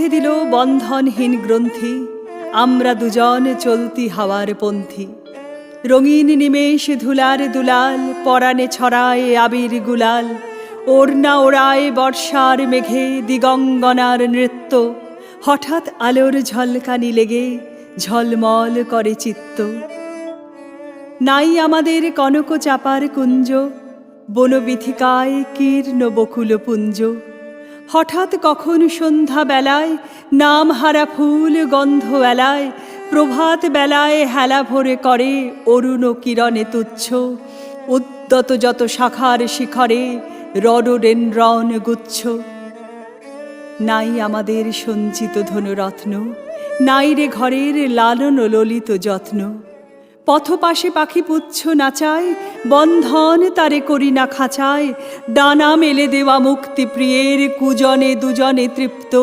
বেঁধে দিল বন্ধনহীন গ্রন্থি, আমরা দুজন চলতি হাওয়ার পন্থী। রঙিন নিমেষ ধুলার দুলাল, পরাণে ছড়ায় আবির গুলাল। ওড়না ওড়ায় বর্ষার মেঘে দিগঙ্গনার নৃত্য, হঠাৎ আলোর ঝলকানি লেগে ঝলমল করে চিত্ত। নাই আমাদের কনক চাপার কুঞ্জ, বনবিথিকায় কীর্ণ বকুল পুঞ্জ। হঠাৎ কখন সন্ধ্যা বেলায় নাম হারা ফুল গন্ধ এলায়, প্রভাত বেলায় হেলা ভরে করে অরুণ কিরণে তুচ্ছ। উদ্যত যত শাখার শিখরে রডোডেনড্রন গুচ্ছ। নাই আমাদের সঞ্চিত ধনুরত্ন, নাই রে ঘরের লালন ললিত যত্ন। পথপাশে পাখি পুচ্ছ নাচায়, বন্ধন তারে করি না খাঁচায়। ডানা মেলে দেওয়া মুক্তি প্রিয়ের কুজনে দুজনে তৃপ্ত।